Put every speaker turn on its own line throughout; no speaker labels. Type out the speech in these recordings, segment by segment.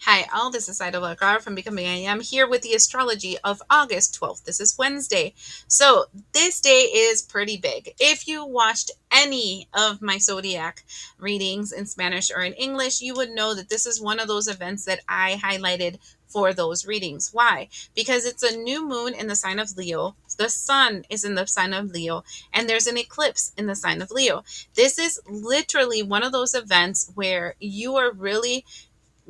Hi, all. This is Ida Lagar from Becoming I Am here with the astrology of August 12th. This is Wednesday. So, this day is pretty big. If you watched any of my zodiac readings in Spanish or in English, you would know that this is one of those events that I highlighted for those readings. Why? Because it's a new moon in the sign of Leo. The sun is in the sign of Leo, and there's an eclipse in the sign of Leo. This is literally one of those events where you are really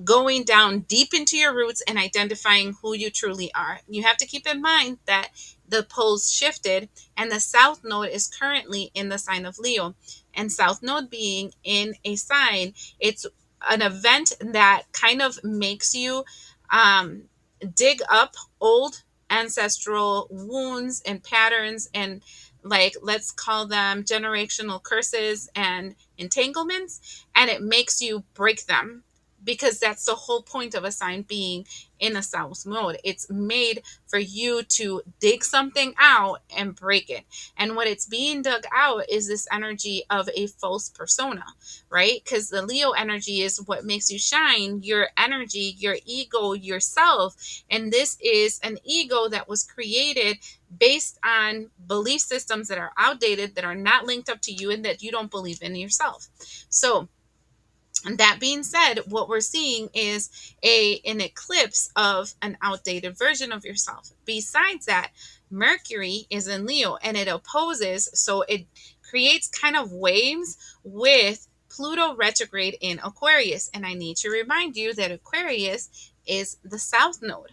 going down deep into your roots and identifying who you truly are. You have to keep in mind that the poles shifted and the south node is currently in the sign of Leo. And south node being in a sign, it's an event that kind of makes you um, dig up old ancestral wounds and patterns and, like, let's call them generational curses and entanglements, and it makes you break them, because that's the whole point of a sign being in a south node. It's made for you to dig something out and break it. And what it's being dug out is this energy of a false persona, right? Because the Leo energy is what makes you shine, your energy, your ego, yourself. And this is an ego that was created based on belief systems that are outdated, that are not linked up to you, and that you don't believe in yourself. So, and that being said, what we're seeing is an eclipse of an outdated version of yourself. Besides that, Mercury is in Leo and it opposes, so it creates kind of waves with Pluto retrograde in Aquarius. And I need to remind you that Aquarius is the south node.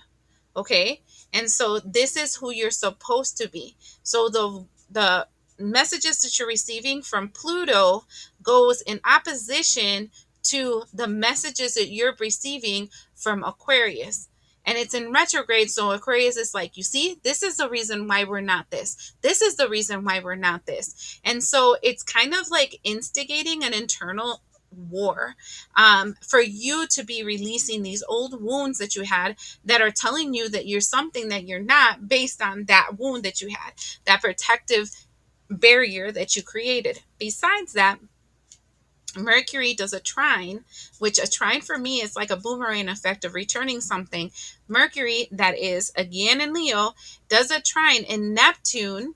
Okay? And so this is who you're supposed to be. So the messages that you're receiving from Pluto goes in opposition to the messages that you're receiving from Aquarius. And it's in retrograde. So Aquarius is like, you see, this is the reason why we're not this. This is the reason why we're not this. And so it's kind of like instigating an internal war, for you to be releasing these old wounds that you had, that are telling you that you're something that you're not, based on that wound that you had, that protective barrier that you created. Besides that, Mercury does a trine, which a trine for me is like a boomerang effect of returning something. Mercury, that is again in Leo, does a trine in Neptune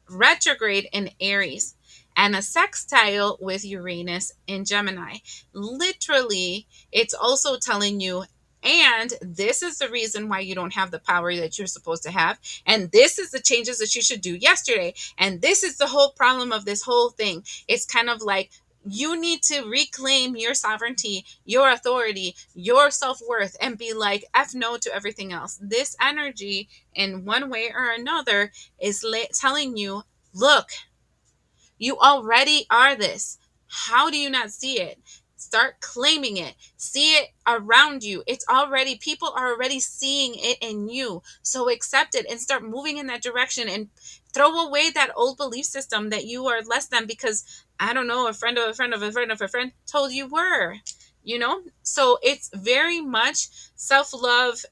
retrograde in Aries, and a sextile with Uranus in Gemini. Literally, it's also telling you, and this is the reason why you don't have the power that you're supposed to have. And this is the changes that you should do yesterday. And this is the whole problem of this whole thing. It's kind of like, you need to reclaim your sovereignty, your authority, your self-worth, and be like, F no to everything else. This energy, in one way or another, is telling you, look, you already are this. How do you not see it? Start claiming it. See it around you. It's already, people are already seeing it in you. So accept it and start moving in that direction, and throw away that old belief system that you are less than because, I don't know, a friend of a friend of a friend of a friend told you were. So it's very much self-love,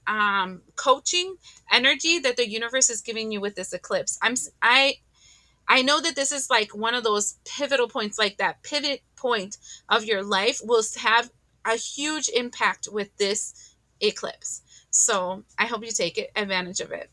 coaching energy that the universe is giving you with this eclipse. I know that this is like one of those pivotal points, like that pivot point of your life will have a huge impact with this eclipse. So I hope you take advantage of it.